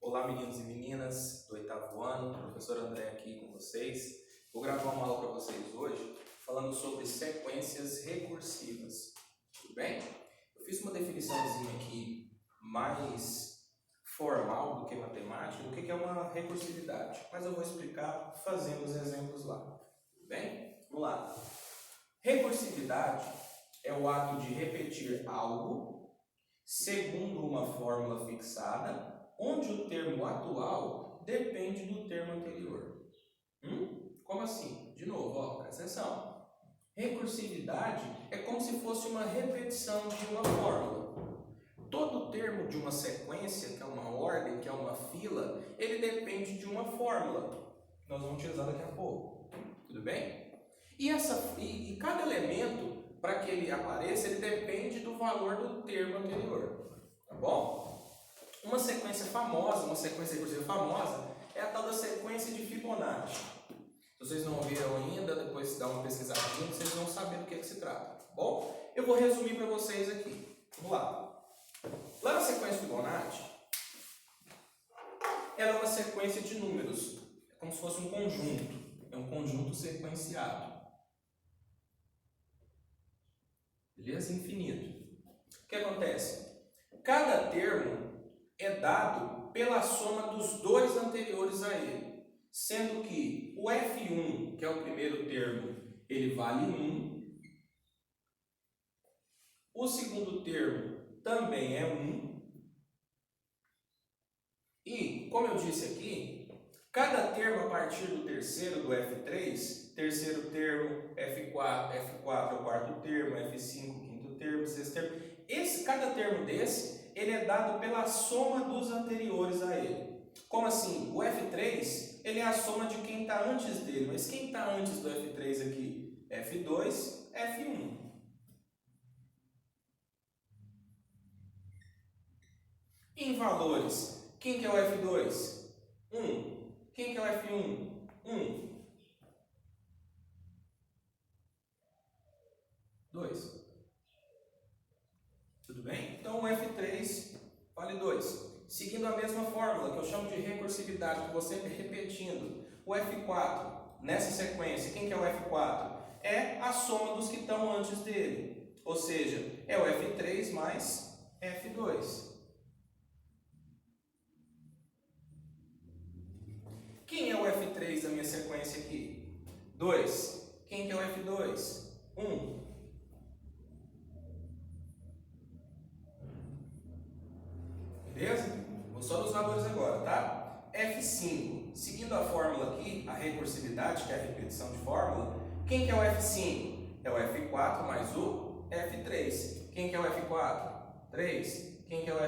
Olá, meninos e meninas do 8º ano, professor André aqui com vocês. Vou gravar uma aula para vocês hoje falando sobre sequências recursivas, tudo bem? Eu fiz uma definiçãozinha aqui mais formal do que matemática, do que é uma recursividade, mas eu vou explicar fazendo os exemplos lá, tudo bem? Vamos lá. Recursividade é o ato de repetir algo segundo uma fórmula fixada, onde o termo atual depende do termo anterior. Como assim? De novo, ó, presta atenção. Recursividade é como se fosse uma repetição de uma fórmula. Todo termo de uma sequência, que é uma ordem, que é uma fila, ele depende de uma fórmula. Nós vamos utilizar daqui a pouco. Tudo bem? E cada elemento, para que ele apareça, ele depende do valor do termo anterior. Tá bom? Uma sequência famosa, uma sequência recursiva famosa, é a tal da sequência de Fibonacci. Se vocês não ouviram ainda, depois dá uma pesquisadinha, vocês vão saber do que se trata. Tá bom? Eu vou resumir para vocês aqui. Vamos lá. Lá na sequência Fibonacci, ela é uma sequência de números. É como se fosse um conjunto. É um conjunto sequenciado. Beleza? Infinito. O que acontece? Cada termo é dado pela soma dos dois anteriores a ele. Sendo que o F1, que é o primeiro termo, ele vale 1. O segundo termo também é 1. E, como eu disse aqui, cada termo a partir do terceiro, do F3, terceiro termo, F4 é o quarto termo, F5, quinto termo, sexto termo. Cada termo desse, ele é dado pela soma dos anteriores a ele. Como assim? O F3, ele é a soma de quem está antes dele. Mas quem está antes do F3 aqui? F2, F1. Em valores, quem que é o F2? 1. Quem que é o F1? 1. 2. Tudo bem? Então o F3 vale 2. Seguindo a mesma fórmula, que eu chamo de recursividade, que vou sempre repetindo. O F4, nessa sequência, quem que é o F4? É a soma dos que estão antes dele. Ou seja, é o F3 mais F2. Quem é o F3 da minha sequência aqui? 2. Quem que é o F2? 1. Beleza? Vou só dos valores agora, tá? F5. Seguindo a fórmula aqui, a recursividade, que é a repetição de fórmula, quem que é o F5? É o F4 mais o F3. Quem que é o F4? 3. Quem que é o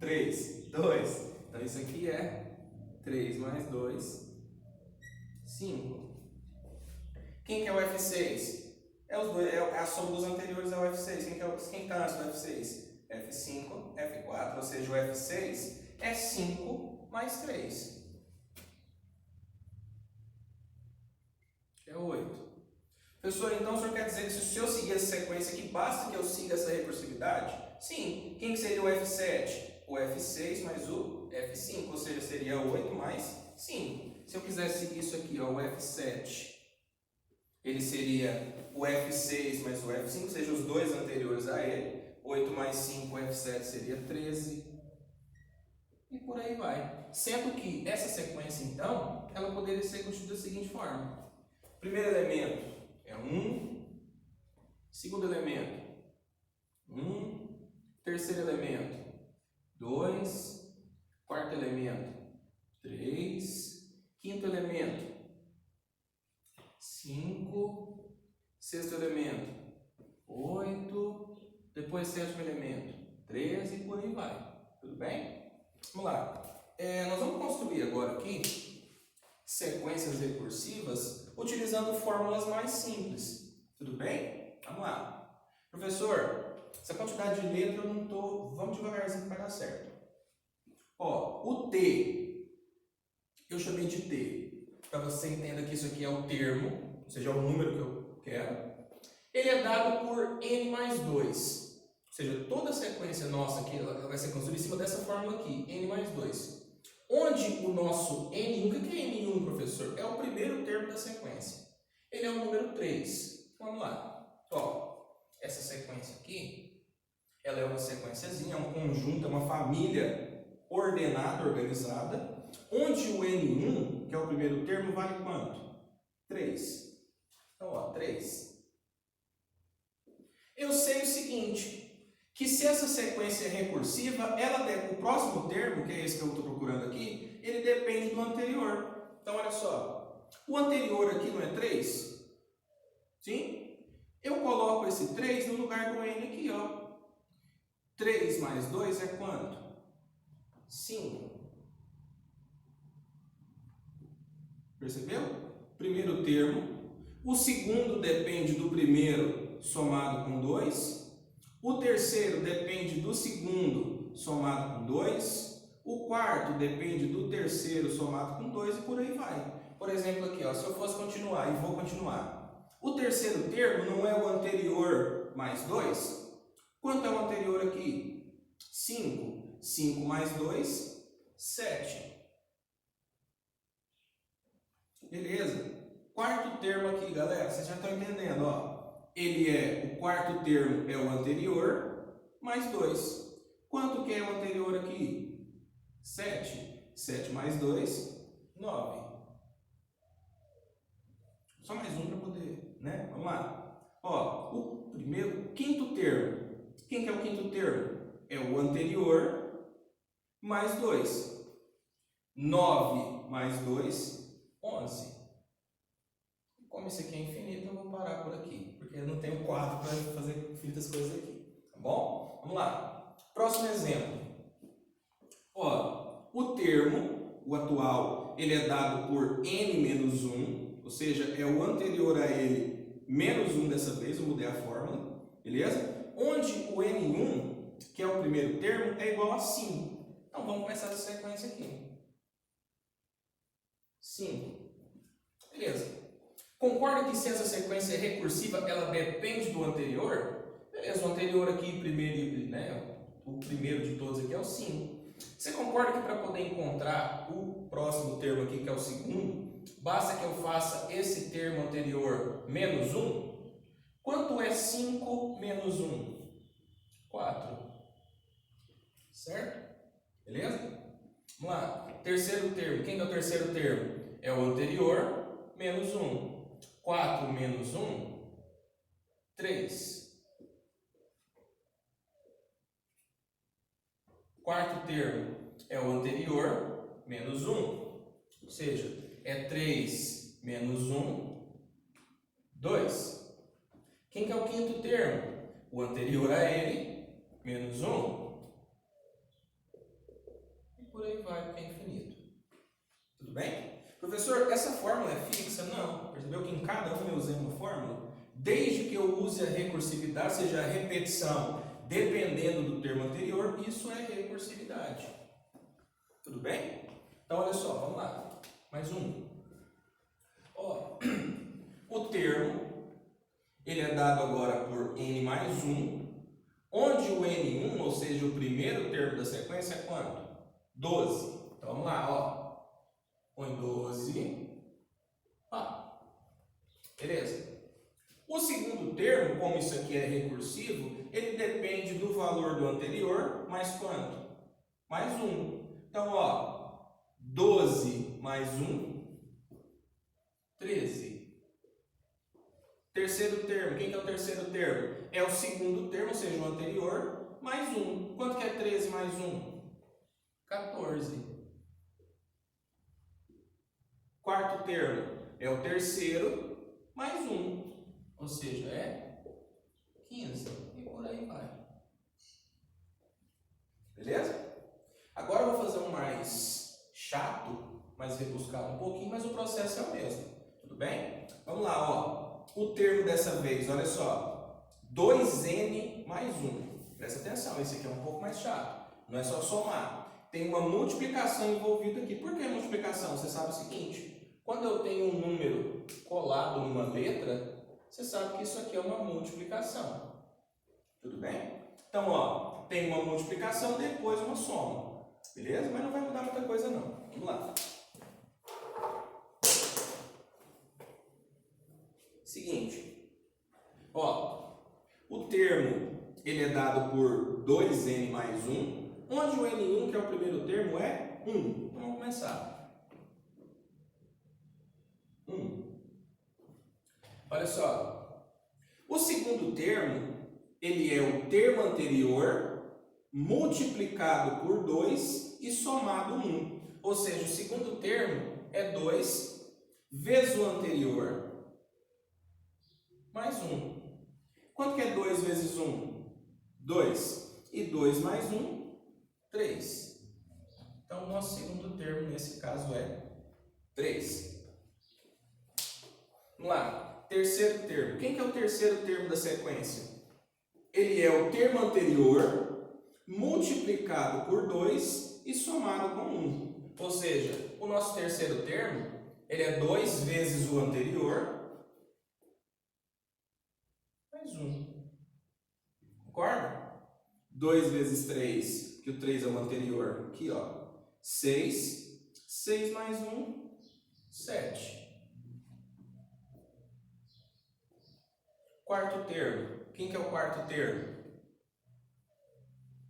F3? 2. Então isso aqui é 3 mais 2, 5. Quem que é o F6? É a soma dos anteriores ao F6. Quem está antes do F6? F5, F4, ou seja, o F6 é 5 mais 3. Que é 8. Professor, então o senhor quer dizer que se eu seguir essa sequência aqui, basta que eu siga essa recursividade? Sim. Quem que seria o F7? O F6 mais o F5, ou seja, seria 8 mais 5. Se eu quisesse seguir isso aqui, ó, o F7, ele seria o F6 mais o F5, ou seja, os dois anteriores a ele. 8 mais 5, F7 seria 13. E por aí vai. Sendo que essa sequência, então, ela poderia ser constituída da seguinte forma. Primeiro elemento é 1. Segundo elemento, 1. Terceiro elemento, 2. Quarto elemento, 3. Quinto elemento, 5. Sexto elemento, 8. Depois sétimo elemento, 13 e por aí vai. Tudo bem? Vamos lá. Nós vamos construir agora aqui sequências recursivas utilizando fórmulas mais simples. Tudo bem? Vamos lá. Professor, essa quantidade de letra eu não estou... Vamos devagarzinho para dar certo. Ó, o T, eu chamei de T, para você entender que isso aqui é o termo, ou seja, é o número que eu quero. Ele é dado por N mais 2. Ou seja, toda a sequência nossa aqui ela vai ser construída em cima dessa fórmula aqui, N mais 2. onde o nosso N1, o que é N1, professor? É o primeiro termo da sequência. Ele é o número 3. Vamos lá. Ó, essa sequência aqui, ela é uma sequenciazinha, é um conjunto, é uma família ordenada, organizada, onde o N1, que é o primeiro termo, vale quanto? 3. Então, ó, 3. Eu sei o seguinte, que se essa sequência é recursiva, o próximo termo, que é esse que eu estou procurando aqui, ele depende do anterior. Então, olha só, o anterior aqui não é 3? Sim? Eu coloco esse 3 no lugar do N aqui, ó. 3 mais 2 é quanto? 5. Percebeu? Primeiro termo. O segundo depende do primeiro somado com 2. O terceiro depende do segundo somado com 2. O quarto depende do terceiro somado com 2 e por aí vai. Por exemplo aqui, ó, se eu fosse continuar, e vou continuar. O terceiro termo não é o anterior mais 2? Quanto é o anterior aqui? 5. 5 mais 2, 7. Beleza? Quarto termo aqui, galera, vocês já estão entendendo, ó. O quarto termo é o anterior, mais 2. Quanto que é o anterior aqui? 7. 7 mais 2, 9. Só mais um para poder, né? Vamos lá. Ó, o quinto termo. Quem que é o quinto termo? É o anterior, mais 2. 9 mais 2, 11. Como isso aqui é infinito, eu vou parar por aqui, porque eu não tenho quadro para fazer infinitas coisas aqui, tá bom? Vamos lá. Próximo exemplo. Ó, o termo, o atual, ele é dado por n menos 1, ou seja, é o anterior a ele menos 1 dessa vez, eu mudei a fórmula, beleza? Onde o n1, que é o primeiro termo, é igual a 5. Então vamos começar essa sequência aqui. 5. Beleza. Concorda que se essa sequência é recursiva, ela depende do anterior? Beleza, o anterior aqui, primeiro, né, o primeiro de todos aqui é o 5. Você concorda que para poder encontrar o próximo termo aqui, que é o segundo, basta que eu faça esse termo anterior menos 1? Quanto é 5 menos 1? 4. Certo? Beleza? Vamos lá. Terceiro termo. Quem é o terceiro termo? É o anterior menos 1. 4 menos 1, 3. Quarto termo é o anterior menos 1. Ou seja, é 3 menos 1, 2. Quem que é o quinto termo? O anterior a ele, menos 1. E por aí vai, porque é infinito. Tudo bem? Professor, essa fórmula é fixa? Não. Percebeu que em cada um eu usei uma fórmula? Desde que eu use a recursividade, ou seja, a repetição, dependendo do termo anterior, isso é recursividade. Tudo bem? Então, olha só, vamos lá. Mais um. Ó, o termo, ele é dado agora por n mais 1, onde o n1, ou seja, o primeiro termo da sequência, é quanto? 12. Então, vamos lá, ó. Põe 12. Beleza? O segundo termo, como isso aqui é recursivo, ele depende do valor do anterior, mais quanto? Mais 1. Então, ó, 12 mais 1, 13. Terceiro termo, quem que é o terceiro termo? É o segundo termo, ou seja, o anterior, mais 1. Quanto que é 13 mais 1? 14. Quarto termo é o terceiro mais 1, ou seja, é 15. E por aí vai. Beleza? Agora eu vou fazer um mais chato, mais rebuscado um pouquinho, mas o processo é o mesmo. Tudo bem? Vamos lá, ó. O termo dessa vez, olha só. 2n mais 1. Presta atenção, esse aqui é um pouco mais chato. Não é só somar. Tem uma multiplicação envolvida aqui. Por que multiplicação? Você sabe o seguinte. Quando eu tenho um número colado numa letra, você sabe que isso aqui é uma multiplicação. Tudo bem? Então, ó, tem uma multiplicação, depois uma soma. Beleza? Mas não vai mudar muita coisa não. Vamos lá. ele é dado por 2n mais 1, onde o n1, que é o primeiro termo, é 1. Então vamos começar. 1. Olha só. O segundo termo, ele é o termo anterior multiplicado por 2 e somado 1. Ou seja, o segundo termo é 2 vezes o anterior mais 1. Quanto que é 2 vezes 1? 2. E 2 mais 1, 3. Então, o nosso segundo termo, nesse caso, é 3. Vamos lá. Terceiro termo. Quem que é o terceiro termo da sequência? Ele é o termo anterior multiplicado por 2 e somado com 1. Ou seja, o nosso terceiro termo, ele é 2 vezes o anterior mais 1. Concorda? 2 vezes 3, que o 3 é o anterior. Aqui, ó. 6. 6 mais 1, 7. Quarto termo. Quem que é o quarto termo?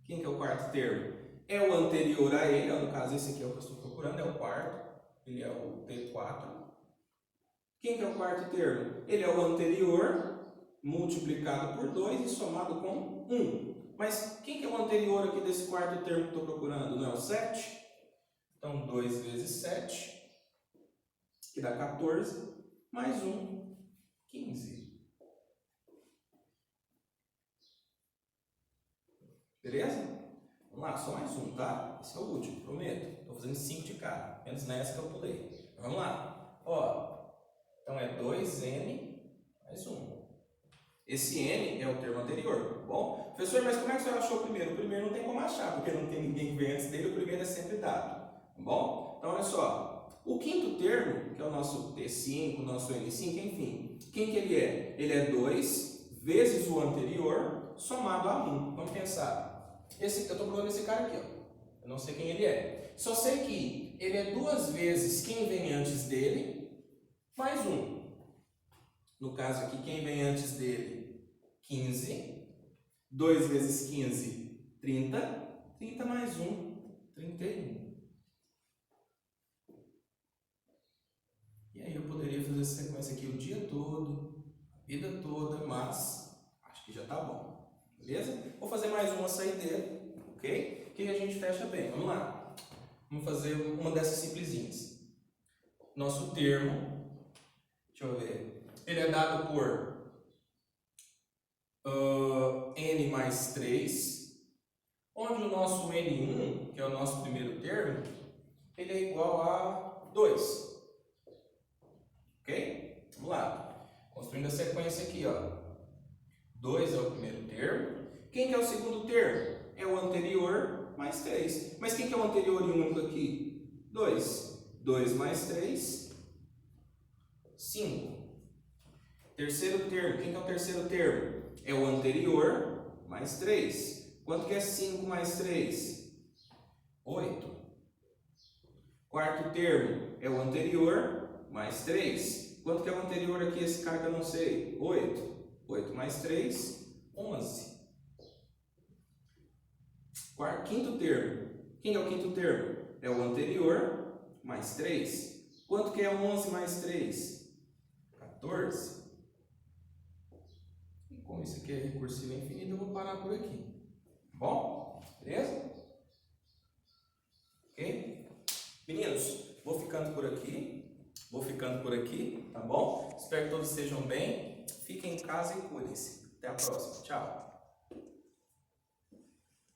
Quem que é o quarto termo? É o anterior a ele, no caso esse aqui é o que eu estou procurando, é o quarto. Ele é o T4. Quem que é o quarto termo? Ele é o anterior multiplicado por 2 e somado com 1. Mas quem que é o anterior aqui desse quarto termo que eu estou procurando? Não é o 7? Então 2 vezes 7, que dá 14, mais 1, 15. Beleza? Vamos lá, só mais um, tá? Esse é o último, prometo. Estou fazendo 5 de cada, menos nessa que eu pulei. Vamos lá. Ó, então é 2n mais 1. Esse n é o termo anterior, tá bom? Professor, mas como é que o senhor achou o primeiro? O primeiro não tem como achar, porque não tem ninguém que vem antes dele, o primeiro é sempre dado, tá bom? Então, olha só. O quinto termo, que é o nosso T5, o nosso N5, enfim. Quem que ele é? Ele é 2 vezes o anterior somado a 1. Vamos pensar. Eu estou procurando esse cara aqui, ó. Eu não sei quem ele é. Só sei que ele é 2 vezes quem vem antes dele, mais 1. No caso aqui, quem vem antes dele? 15. 2 vezes 15, 30. 30 mais 1, 31. E aí eu poderia fazer essa sequência aqui o dia todo, a vida toda, mas acho que já tá bom. Beleza? Vou fazer mais uma saideira, ok? Que a gente fecha bem. Vamos lá. Vamos fazer uma dessas simplesinhas. Nosso termo, deixa eu ver, ele é dado por n mais 3, onde o nosso n1, que é o nosso primeiro termo, ele é igual a 2. Ok? Vamos lá. Construindo a sequência aqui, ó. 2 é o primeiro termo. Quem que é o segundo termo? É o anterior mais 3. Mas quem que é o anterior e único aqui? 2. 2 mais 3, 5. Terceiro termo. Quem que é o terceiro termo? É o anterior mais 3. Quanto que é 5 mais 3? 8. Quarto termo é o anterior mais 3. Quanto que é o anterior aqui, esse cara que eu não sei? 8. 8 mais 3, 11. Quinto termo. Quem é o quinto termo? É o anterior mais 3. Quanto que é 11 mais 3? 14. E como isso aqui é recursivo infinito, eu vou parar por aqui. Bom? Beleza? Ok? Meninos, vou ficando por aqui, tá bom? Espero que todos estejam bem. Fiquem em casa e cuidem-se. Até a próxima. Tchau.